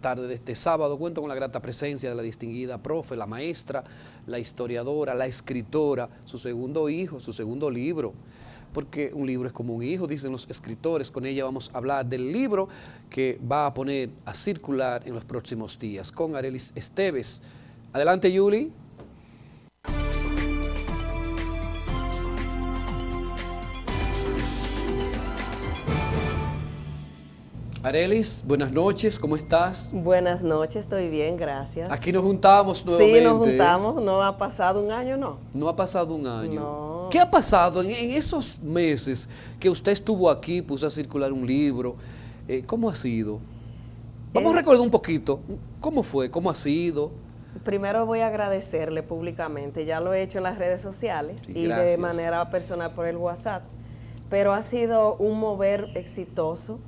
Tarde de este sábado cuento con la grata presencia de la distinguida profe, la maestra, la historiadora, la escritora, su segundo hijo, su segundo libro, porque un libro es como un hijo, dicen los escritores. Con ella vamos a hablar del libro que va a poner a circular en los próximos días, con Arelis Esteves. Adelante, Yuli. Arelis, buenas noches, ¿cómo estás? Buenas noches, estoy bien, gracias. Aquí nos juntamos nuevamente. Sí, nos juntamos, no ha pasado un año, ¿no? No ha pasado un año. No. ¿Qué ha pasado en esos meses que usted estuvo aquí, puso a circular un libro? ¿Cómo ha sido? Vamos a recordar un poquito. ¿Cómo fue? ¿Cómo ha sido? Primero voy a agradecerle públicamente, ya lo he hecho en las redes sociales Sí, y gracias. de manera personal por el WhatsApp, pero ha sido un mover exitoso.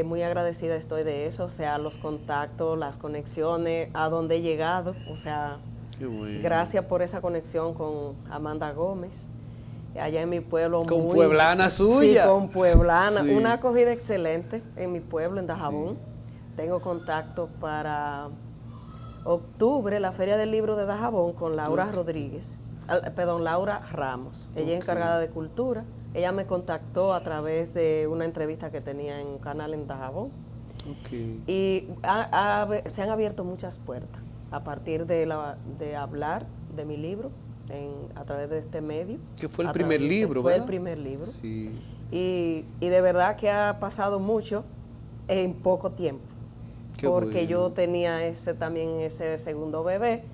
Muy agradecida estoy de eso, o sea, los contactos, las conexiones, a donde he llegado, o sea, Qué bueno. gracias por esa conexión con Amanda Gómez, allá en mi pueblo. Con pueblana Sí, suya. con pueblana, Sí. una acogida excelente en mi pueblo, en Dajabón. Sí. Tengo contacto para octubre, la Feria del Libro de Dajabón con Laura Rodríguez, Laura Ramos, ella es encargada de cultura. Ella me contactó a través de una entrevista que tenía en un canal en Dajabón. Y se han abierto muchas puertas a partir de hablar de mi libro a través de este medio. Que fue el primer libro, Fue ¿verdad? el primer libro. Sí. Y de verdad que ha pasado mucho en poco tiempo. Qué porque bueno. yo tenía también ese segundo bebé,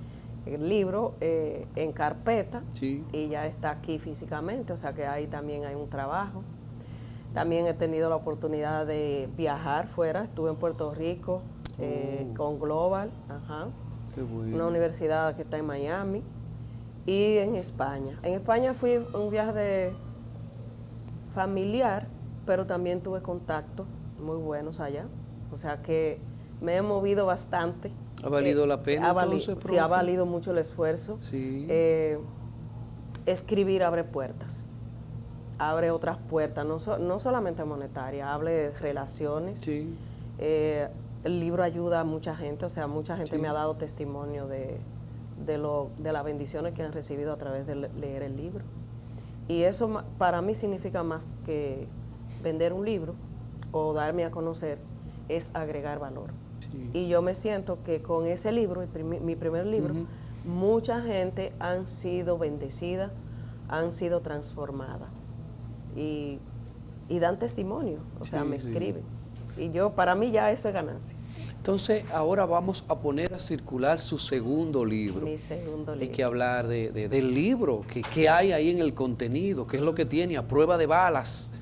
el libro, en carpeta, Sí. y ya está aquí físicamente, o sea que ahí también hay un trabajo. También he tenido la oportunidad de viajar fuera, estuve en Puerto Rico con Global, Qué bueno. una universidad que está en Miami, y en España. En España fui un viaje familiar, pero también tuve contactos muy buenos allá, o sea que me he movido bastante. ¿Ha valido la pena entonces, profe? Sí, ha valido mucho el esfuerzo. Sí. Escribir abre puertas, abre otras puertas, no solamente monetarias, abre de relaciones. Sí. El libro ayuda a mucha gente, o sea, mucha gente Sí. me ha dado testimonio de las bendiciones que han recibido a través de leer el libro. Y eso para mí significa más que vender un libro o darme a conocer, es agregar valor. Sí. Y yo me siento que con ese libro, mi primer libro, mucha gente han sido bendecida, han sido transformadas y dan testimonio, o sea, me escriben. Y para mí ya eso es ganancia. Entonces, ahora vamos a poner a circular su segundo libro. Mi segundo libro. Hay que hablar del libro, qué hay ahí en el contenido, qué es lo que tiene a prueba de balas.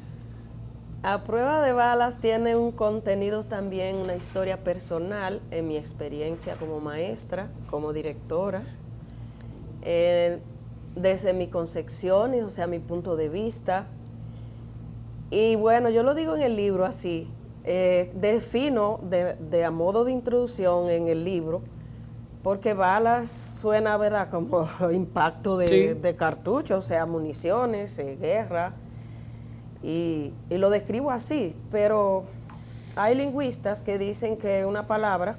A prueba de balas tiene un contenido también, una historia personal en mi experiencia como maestra, como directora, desde mi concepción, o sea, mi punto de vista. Y bueno, yo lo digo en el libro así, defino de a modo de introducción en el libro, porque balas suena, ¿verdad?, como impacto de cartuchos, o sea, municiones, guerra. Y lo describo así, pero hay lingüistas que dicen que una palabra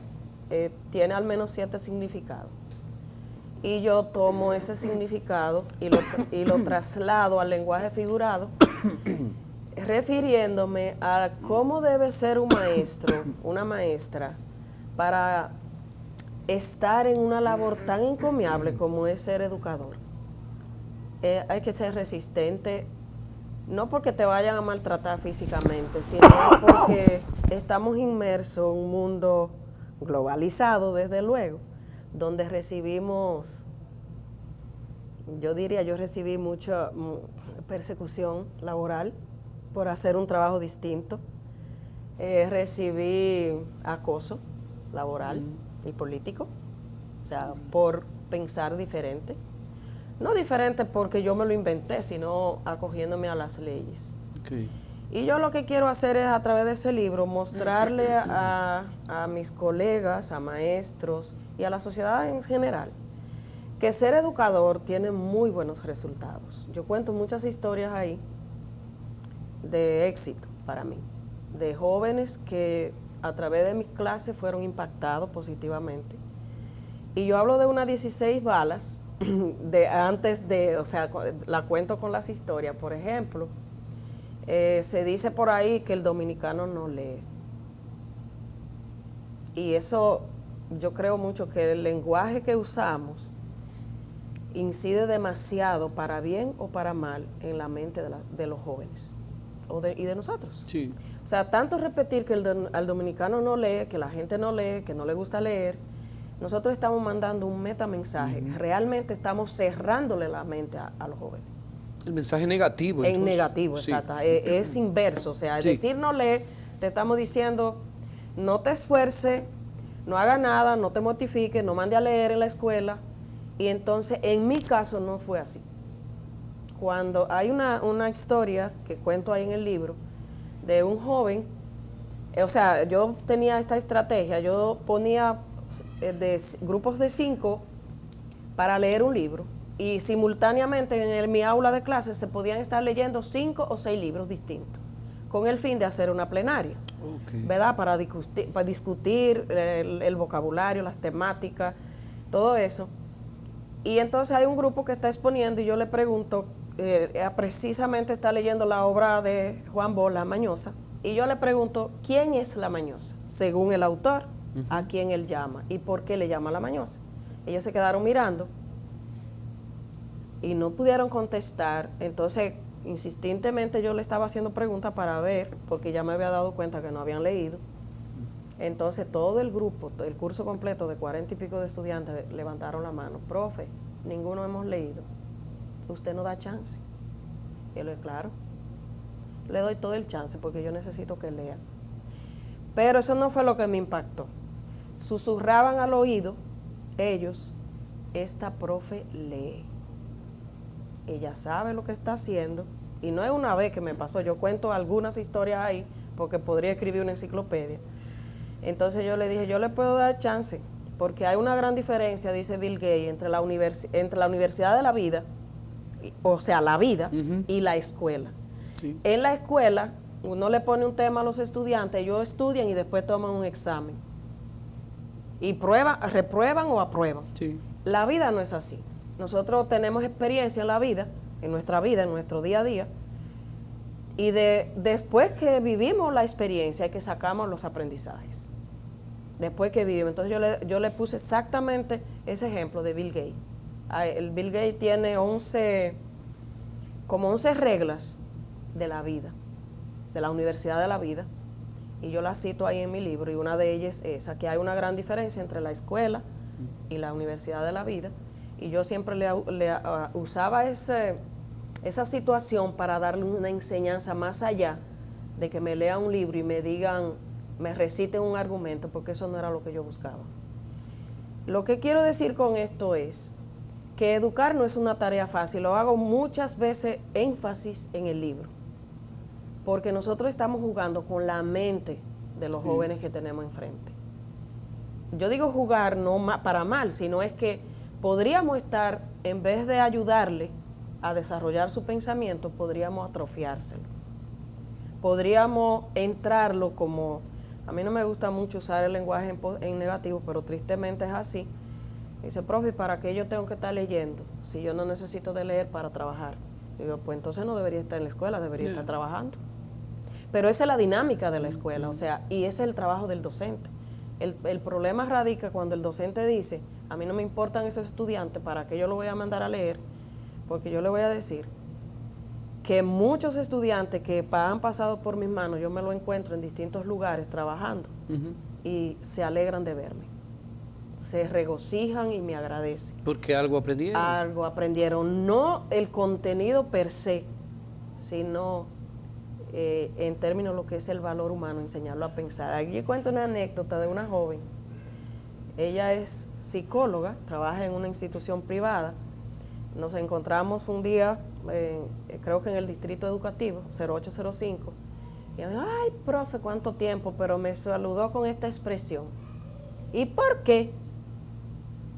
tiene al menos 7 significados. Y yo tomo ese significado y lo traslado al lenguaje figurado, refiriéndome a cómo debe ser un maestro, una maestra, para estar en una labor tan encomiable como es ser educador. Hay que ser resistente. No porque te vayan a maltratar físicamente, sino porque estamos inmersos en un mundo globalizado, desde luego, donde recibimos, yo recibí mucha persecución laboral por hacer un trabajo distinto. Recibí acoso laboral y político, o sea, por pensar diferente. No diferente porque yo me lo inventé, sino acogiéndome a las leyes. Okay. Y yo lo que quiero hacer es, a través de ese libro, mostrarle a mis colegas, a maestros y a la sociedad en general, que ser educador tiene muy buenos resultados. Yo cuento muchas historias ahí de éxito para mí, de jóvenes que a través de mis clases fueron impactados positivamente. Y yo hablo de unas 16 balas, o sea, la cuento con las historias. Por ejemplo, se dice por ahí que el dominicano no lee. Y eso, yo creo mucho que el lenguaje que usamos incide demasiado, para bien o para mal, en la mente de los jóvenes y de nosotros. Sí. O sea, tanto repetir que al dominicano no lee, que la gente no lee, que no le gusta leer, nosotros estamos mandando un metamensaje. Realmente estamos cerrándole la mente a los jóvenes. El mensaje negativo. En entonces. negativo, Sí. exacto. Es inverso. O sea, Sí. decir no lee, te estamos diciendo, no te esfuerces, no haga nada, no te mortifiques, no mande a leer en la escuela. Y entonces, en mi caso, no fue así. Cuando hay una historia que cuento ahí en el libro de un joven, o sea, yo tenía esta estrategia, yo ponía grupos de 5 para leer un libro y simultáneamente en mi aula de clases se podían estar leyendo 5 o 6 libros distintos, con el fin de hacer una plenaria, ¿verdad? Para discutir el vocabulario, las temáticas, todo eso. Y entonces hay un grupo que está exponiendo y yo le pregunto, precisamente está leyendo la obra de Juan Bosch, La Mañosa, y yo le pregunto, ¿quién es La Mañosa? Según el autor, a quién él llama y por qué le llama La Mañosa. Ellos se quedaron mirando y no pudieron contestar. Entonces, insistentemente yo le estaba haciendo preguntas para ver, porque ya me había dado cuenta que no habían leído. Entonces todo el grupo, el curso completo de 40 y pico de estudiantes levantaron la mano. Profe, ninguno hemos leído. Usted no da chance. Y yo le dije, claro, le doy todo el chance porque yo necesito que lea. Pero eso no fue lo que me impactó. Susurraban al oído ellos, esta profe lee. Ella sabe lo que está haciendo. Y no es una vez que me pasó, yo cuento algunas historias ahí porque podría escribir una enciclopedia. Entonces yo le dije, yo le puedo dar chance, porque hay una gran diferencia, dice Bill Gates, entre la universidad de la vida, o sea, la vida, y la escuela. Sí. En la escuela, uno le pone un tema a los estudiantes, ellos estudian y después toman un examen. Y reprueban o aprueban. Sí. La vida no es así. Nosotros tenemos experiencia en la vida, en nuestra vida, en nuestro día a día, y después que vivimos la experiencia es que sacamos los aprendizajes. Después que vivimos. Entonces yo le puse exactamente ese ejemplo de Bill Gates. El Bill Gates tiene 11 reglas de la vida, de la Universidad de la Vida, y yo las cito ahí en mi libro, y una de ellas es esa, que hay una gran diferencia entre la escuela y la Universidad de la Vida, y yo siempre le usaba esa situación para darle una enseñanza más allá de que me lean un libro y me digan, me reciten un argumento, porque eso no era lo que yo buscaba. Lo que quiero decir con esto es que educar no es una tarea fácil, lo hago muchas veces énfasis en el libro, porque nosotros estamos jugando con la mente de los jóvenes que tenemos enfrente. Yo digo jugar no para mal, sino es que podríamos estar, en vez de ayudarle a desarrollar su pensamiento, podríamos atrofiárselo. Podríamos entrarlo como, a mí no me gusta mucho usar el lenguaje en negativo, pero tristemente es así. Dice, profe, ¿para qué yo tengo que estar leyendo si yo no necesito de leer para trabajar? Digo, pues entonces no debería estar en la escuela, debería estar trabajando. Pero esa es la dinámica de la escuela, o sea, y ese es el trabajo del docente. El problema radica cuando el docente dice, a mí no me importan esos estudiantes, ¿para qué yo lo voy a mandar a leer? Porque yo le voy a decir que muchos estudiantes que han pasado por mis manos, yo me lo encuentro en distintos lugares trabajando y se alegran de verme. Se regocijan y me agradecen. Porque algo aprendieron. Algo aprendieron, no el contenido per se, sino en términos de lo que es el valor humano, enseñarlo a pensar. Aquí cuento una anécdota de una joven. Ella es psicóloga, trabaja en una institución privada. Nos encontramos un día, creo que en el distrito educativo, 0805, y ella me dijo, ay, profe, ¿cuánto tiempo? Pero me saludó con esta expresión. ¿Y por qué?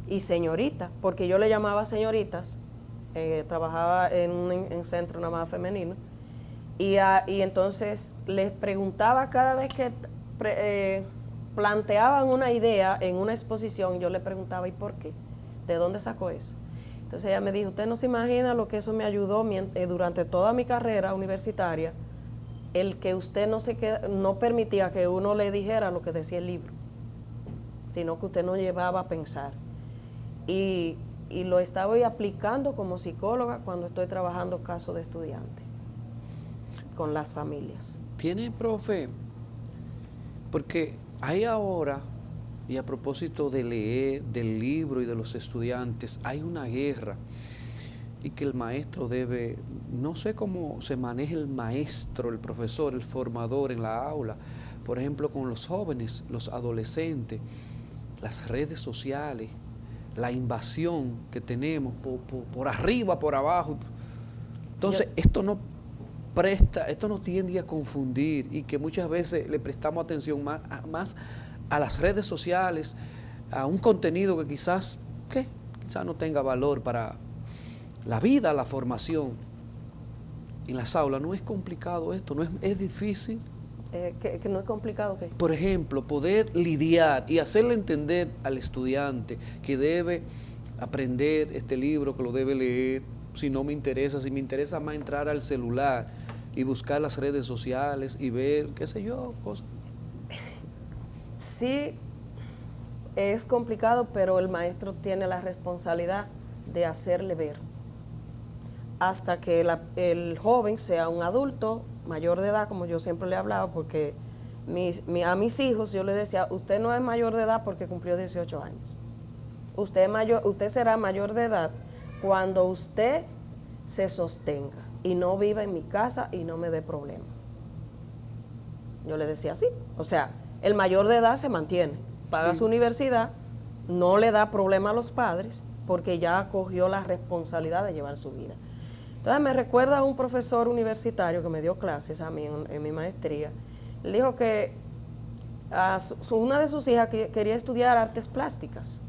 Y señorita, porque yo le llamaba señoritas, trabajaba en un centro nada más femenino, y entonces les preguntaba cada vez que planteaban una idea en una exposición, yo le preguntaba, ¿y por qué? ¿De dónde sacó eso? Entonces ella me dijo, usted no se imagina lo que eso me ayudó durante toda mi carrera universitaria, el que usted no permitía que uno le dijera lo que decía el libro, sino que usted nos llevaba a pensar. Y lo estaba aplicando como psicóloga cuando estoy trabajando casos de estudiantes con las familias. Tiene, profe, porque hay ahora, y a propósito de leer, del libro y de los estudiantes, hay una guerra y que el maestro debe, no sé cómo se maneja el maestro, el profesor, el formador en la aula, por ejemplo con los jóvenes, los adolescentes, las redes sociales, la invasión que tenemos por arriba, por abajo. Entonces, esto no tiende a confundir y que muchas veces le prestamos atención más a las redes sociales, a un contenido que quizás no tenga valor para la vida, la formación. En las aulas no es complicado esto, es difícil. Que no es complicado, ¿qué? Por ejemplo, poder lidiar y hacerle entender al estudiante que debe aprender este libro, que lo debe leer, si me interesa más entrar al celular y buscar las redes sociales y ver, qué sé yo, cosas. Sí, es complicado, pero el maestro tiene la responsabilidad de hacerle ver hasta que el joven sea un adulto mayor de edad, como yo siempre le he hablado, porque a mis hijos yo les decía, usted no es mayor de edad porque cumplió 18 años. Usted será mayor de edad cuando usted se sostenga y no viva en mi casa y no me dé problema. Yo le decía así, o sea, el mayor de edad se mantiene, paga su universidad, no le da problema a los padres porque ya cogió la responsabilidad de llevar su vida. Entonces me recuerda a un profesor universitario que me dio clases a mí en mi maestría. Él dijo que una de sus hijas quería estudiar artes plásticas.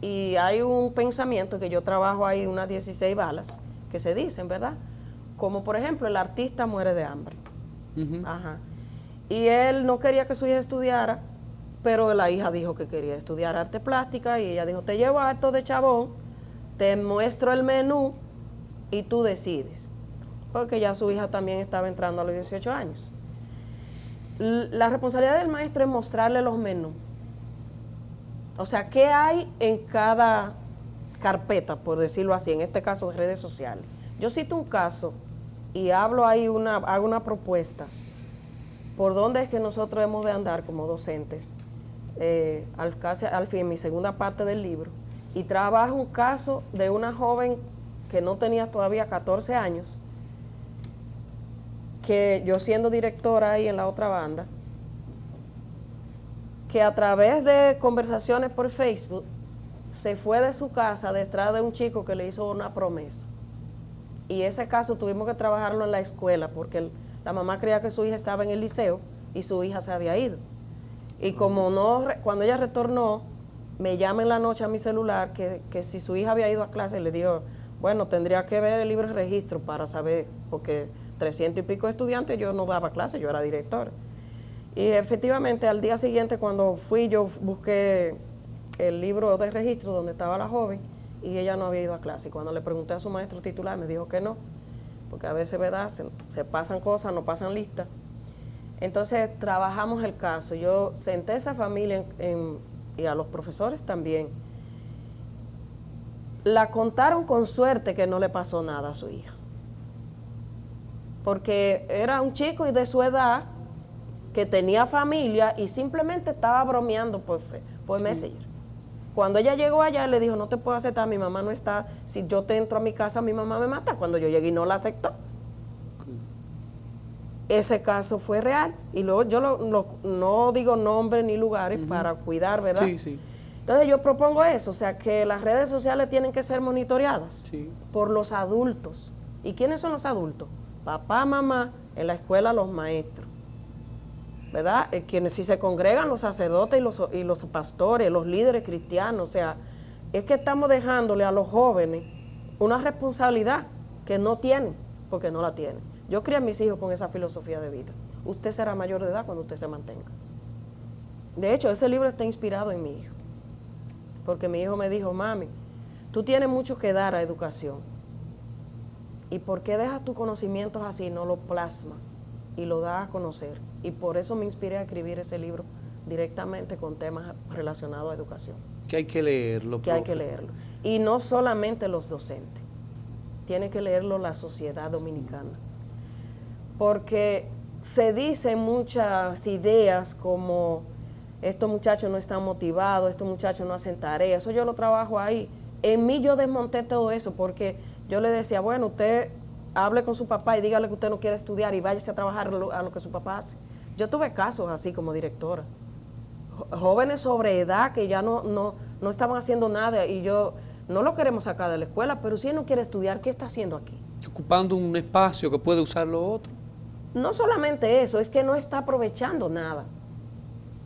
Y hay un pensamiento que yo trabajo ahí, unas 16 balas, que se dicen, ¿verdad? Como por ejemplo, el artista muere de hambre. Ajá. Y él no quería que su hija estudiara, pero la hija dijo que quería estudiar arte plástica y ella dijo, te llevo a Acto de Chabón, te muestro el menú y tú decides. Porque ya su hija también estaba entrando a los 18 años. La responsabilidad del maestro es mostrarle los menús. O sea, ¿qué hay en cada carpeta, por decirlo así, en este caso de redes sociales? Yo cito un caso y hablo ahí, hago una propuesta por dónde es que nosotros hemos de andar como docentes, al fin, en mi segunda parte del libro, y trabajo un caso de una joven que no tenía todavía 14 años, que yo siendo directora ahí en la otra banda, que a través de conversaciones por Facebook se fue de su casa detrás de un chico que le hizo una promesa. Y ese caso tuvimos que trabajarlo en la escuela porque la mamá creía que su hija estaba en el liceo y su hija se había ido. Y como cuando ella retornó, me llama en la noche a mi celular que si su hija había ido a clase, le digo, bueno, tendría que ver el libro de registro para saber, porque 300 y pico de estudiantes yo no daba clase, yo era directora. Y efectivamente al día siguiente cuando fui yo busqué el libro de registro donde estaba la joven y ella no había ido a clase. Y cuando le pregunté a su maestro titular me dijo que no, porque a veces, ¿verdad?, se pasan cosas, no pasan listas. Entonces trabajamos el caso. Yo senté a esa familia y a los profesores también. La contaron con suerte que no le pasó nada a su hija. Porque era un chico y de su edad que tenía familia y simplemente estaba bromeando por Messenger. Cuando ella llegó allá, le dijo, no te puedo aceptar, mi mamá no está, si yo te entro a mi casa, mi mamá me mata. Cuando yo llegué y no la aceptó. Ese caso fue real. Y luego yo no digo nombres ni lugares para cuidar, ¿verdad? Sí, sí. Entonces yo propongo eso, o sea, que las redes sociales tienen que ser monitoreadas por los adultos. ¿Y quiénes son los adultos? Papá, mamá, en la escuela los maestros, ¿verdad? Quienes si se congregan los sacerdotes y los pastores, los líderes cristianos, o sea, es que estamos dejándole a los jóvenes una responsabilidad que no tienen, porque no la tienen. Yo crié a mis hijos con esa filosofía de vida. Usted será mayor de edad cuando usted se mantenga. De hecho, ese libro está inspirado en mi hijo, porque mi hijo me dijo, mami, tú tienes mucho que dar a educación, ¿y por qué dejas tus conocimientos así, no lo plasma y lo das a conocer? Y por eso me inspiré a escribir ese libro directamente con temas relacionados a educación. Que hay que leerlo, Que hay que leerlo. Y no solamente los docentes, tiene que leerlo la sociedad dominicana. Porque se dicen muchas ideas como estos muchachos no están motivados, estos muchachos no hacen tareas, eso yo lo trabajo ahí. En mí yo desmonté todo eso porque yo le decía, bueno, usted hable con su papá y dígale que usted no quiere estudiar y váyase a trabajar a lo que su papá hace. Yo tuve casos así como directora. Jóvenes sobre edad que ya no estaban haciendo nada y yo no lo queremos sacar de la escuela, pero si él no quiere estudiar, ¿qué está haciendo aquí? Ocupando un espacio que puede usar lo otro. No solamente eso, es que no está aprovechando nada.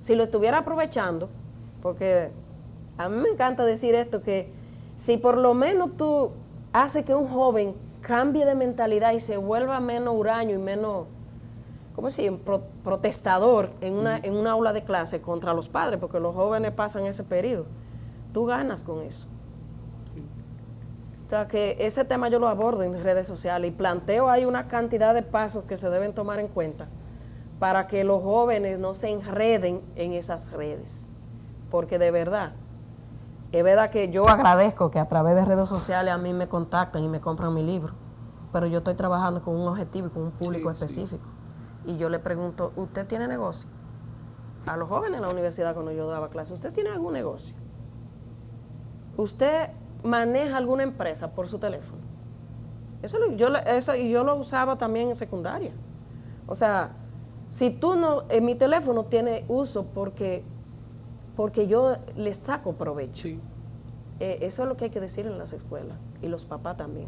Si lo estuviera aprovechando, porque a mí me encanta decir esto, que si por lo menos tú haces que un joven cambie de mentalidad y se vuelva menos huraño y menos, ¿cómo se llama?, protestador en una aula de clase contra los padres, porque los jóvenes pasan ese periodo, tú ganas con eso. O sea, que ese tema yo lo abordo en redes sociales y planteo ahí una cantidad de pasos que se deben tomar en cuenta para que los jóvenes no se enreden en esas redes. Porque de verdad, es verdad que yo agradezco que a través de redes sociales a mí me contactan y me compran mi libro, pero yo estoy trabajando con un objetivo y con un público específico. Sí. Y yo le pregunto, ¿usted tiene negocio? A los jóvenes en la universidad cuando yo daba clase, ¿usted tiene algún negocio? ¿Usted maneja alguna empresa por su teléfono? Eso yo lo usaba también en secundaria. O sea, si tú no, en mi teléfono tiene uso porque yo le saco provecho. Sí. Eso es lo que hay que decir en las escuelas y los papás también.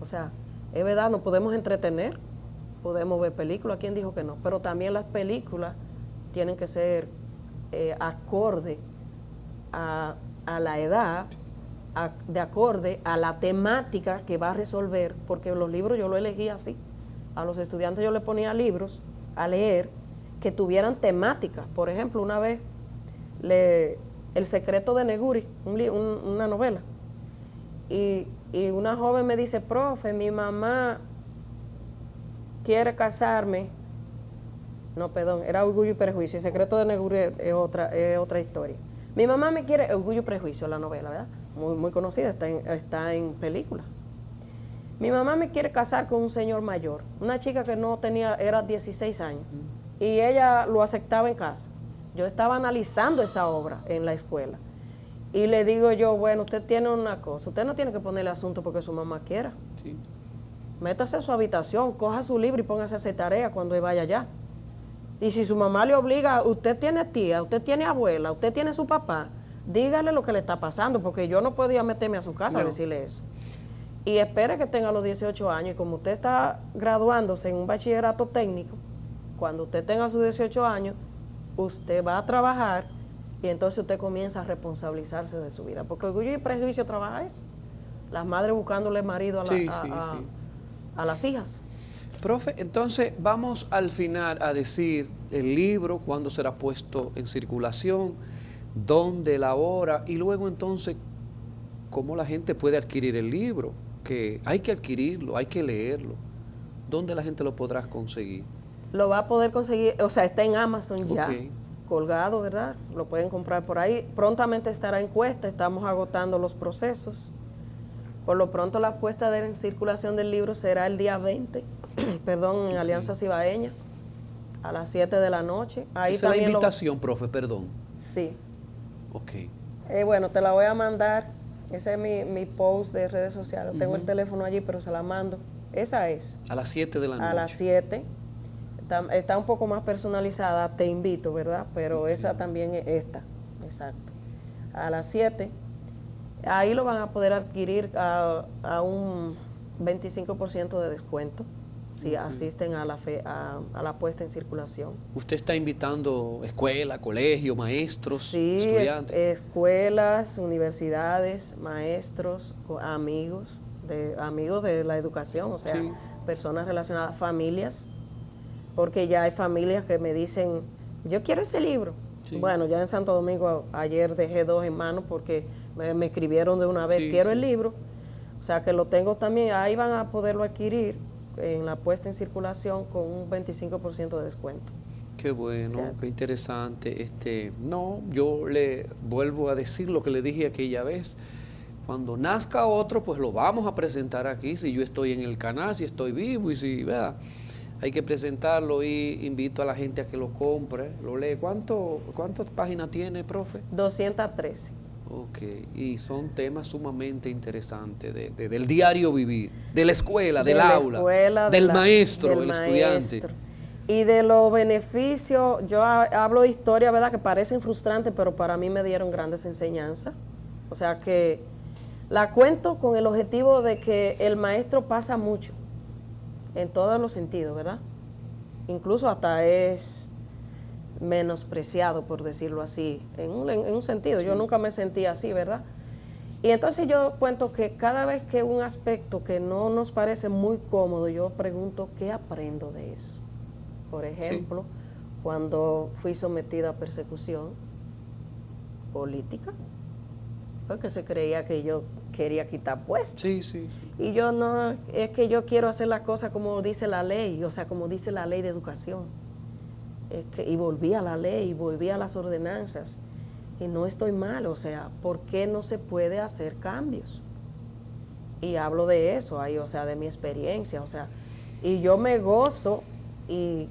O sea, es verdad, nos podemos entretener, podemos ver películas, ¿quién dijo que no? Pero también las películas tienen que ser acorde a la edad, de acorde a la temática que va a resolver, porque los libros yo lo elegí así. A los estudiantes yo les ponía libros a leer que tuvieran temáticas. Por ejemplo, una vez, El secreto de Neguri, una novela. Y una joven me dice, profe, mi mamá quiere casarme. No, perdón, era Orgullo y Prejuicio. El secreto de Neguri es otra historia. Mi mamá me quiere, Orgullo y Prejuicio, la novela, ¿verdad? Muy, muy conocida, está en película. Mi mamá me quiere casar con un señor mayor, una chica que no tenía, era 16 años, y ella lo aceptaba en casa. Yo estaba analizando esa obra en la escuela, y le digo yo, bueno, usted tiene una cosa, usted no tiene que ponerle asunto porque su mamá quiera. Sí. Métase a su habitación, coja su libro y póngase a hacer tarea cuando vaya allá. Y si su mamá le obliga, usted tiene tía, usted tiene abuela, usted tiene su papá, dígale lo que le está pasando, porque yo no podía meterme a su casa a decirle eso. Y espere que tenga los 18 años, y como usted está graduándose en un bachillerato técnico, cuando usted tenga sus 18 años, usted va a trabajar y entonces usted comienza a responsabilizarse de su vida. Porque Orgullo y Prejuicio trabaja eso. Las madres buscándole marido a las hijas. Profe, entonces vamos al final a decir el libro, cuándo será puesto en circulación, dónde, la hora, y luego entonces cómo la gente puede adquirir el libro, que hay que adquirirlo, hay que leerlo. ¿Dónde la gente lo podrá conseguir? Lo va a poder conseguir, o sea, está en Amazon ya, colgado, ¿verdad? Lo pueden comprar por ahí. Prontamente estará en cuesta, estamos agotando los procesos. Por lo pronto la puesta en circulación del libro será el día 20, perdón, en Alianza Cibaeña, a las 7 de la noche. Ahí esa es la invitación, profe, perdón. Sí. Ok. Bueno, te la voy a mandar. Ese es mi post de redes sociales. Tengo el teléfono allí, pero se la mando. Esa es. A las 7 de la noche. A las 7. Está un poco más personalizada, te invito, ¿verdad? Pero esa también es esta. Exacto. A las 7. Ahí lo van a poder adquirir a un 25% de descuento si asisten a la puesta en circulación. ¿Usted está invitando escuela, colegio, maestros, estudiantes? Sí, escuelas, universidades, maestros, amigos de la educación, o sea, personas relacionadas, familias, porque ya hay familias que me dicen, yo quiero ese libro. Sí. Bueno, ya en Santo Domingo ayer dejé 2 en mano porque me escribieron de una vez, Sí, quiero sí. el libro. O sea que lo tengo también, ahí van a poderlo adquirir en la puesta en circulación con un 25% de descuento. Qué bueno, O sea, qué interesante. No, yo le vuelvo a decir lo que le dije aquella vez. Cuando nazca otro, pues lo vamos a presentar aquí. Si yo estoy en el canal, si estoy vivo y si, ¿verdad? Hay que presentarlo y invito a la gente a que lo compre, lo lee. ¿Cuántas páginas tiene, profe? 213. Ok, y son temas sumamente interesantes del diario vivir, de la escuela, del aula, del maestro, del el estudiante. maestro. Y de los beneficios, yo hablo de historia, ¿verdad? Que parecen frustrantes, pero para mí me dieron grandes enseñanzas. O sea que la cuento con el objetivo de que el maestro pasa mucho, en todos los sentidos, ¿verdad? Incluso hasta es menospreciado, por decirlo así, en un sentido. Yo nunca me sentí así, ¿verdad? Y entonces yo cuento que cada vez que un aspecto que no nos parece muy cómodo, yo pregunto, ¿qué aprendo de eso? Por ejemplo, cuando fui sometida a persecución política, porque se creía que yo quería quitar puestos. Sí, sí, sí. Y yo no, es que yo quiero hacer las cosas como dice la ley, o sea, como dice la ley de educación. Y volví a la ley, volví a las ordenanzas, y no estoy mal, o sea, ¿por qué no se puede hacer cambios? Y hablo de eso ahí, o sea, de mi experiencia, o sea, y yo me gozo y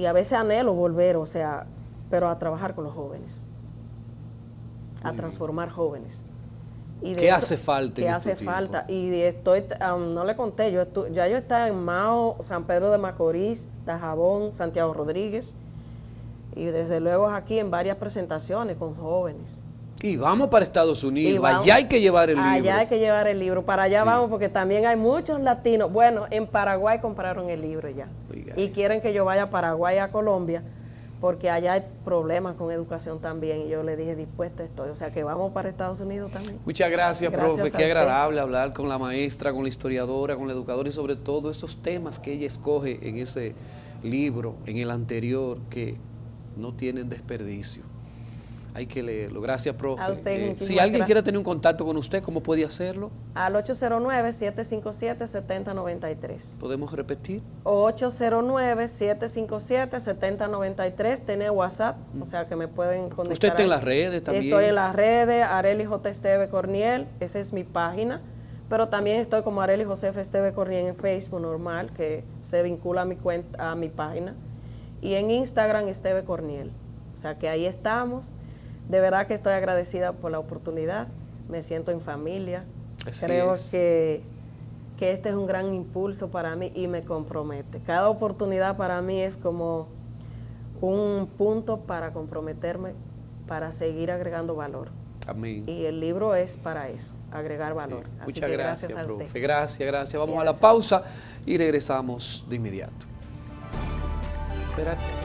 a veces anhelo volver, o sea, pero a trabajar con los jóvenes, a transformar jóvenes. Y ¿Qué hace falta en ¿Qué estos hace falta? tiempos? Y estoy, no le conté, ya yo estaba en Mao, San Pedro de Macorís, Dajabón, Santiago Rodríguez, y desde luego aquí en varias presentaciones con jóvenes. Y vamos para Estados Y Unidos, vamos- allá hay que llevar el libro. Allá hay que llevar el libro, para allá Sí. vamos porque también hay muchos latinos. Bueno, en Paraguay compraron el libro ya. Oiga Y eso. quieren que yo vaya a Paraguay, a Colombia, porque allá hay problemas con educación también. Y yo le dije, dispuesta estoy. O sea que vamos para Estados Unidos también. Muchas gracias, Gracias profe. a Qué usted. agradable hablar con la maestra, con la historiadora, con la educadora y sobre todo esos temas que ella escoge en ese libro, en el anterior, que no tienen desperdicio. Hay que leerlo. Gracias, profe. A usted, muchísimas si alguien gracias. quiere tener un contacto con usted, ¿cómo puede hacerlo? Al 809-757-7093. ¿Podemos repetir? 809-757-7093. Tiene WhatsApp, o sea que me pueden conectar. Usted está en ahí. las redes también. Estoy en las redes, Arely J. Esteve Corniel, esa es mi página. Pero también estoy como Arely Josefa Esteve Corniel en Facebook, normal, que se vincula a mi cuenta, a mi página. Y en Instagram, Esteve Corniel. O sea que ahí estamos. De verdad que estoy agradecida por la oportunidad. Me siento en familia. Así Creo es. que este es un gran impulso para mí y me compromete. Cada oportunidad para mí es como un punto para comprometerme, para seguir agregando valor. Amén. Y el libro es para eso, agregar valor. Sí. Así Muchas que gracias, a profe. usted. Gracias. Vamos a la Gracias. pausa y regresamos de inmediato. Espérate.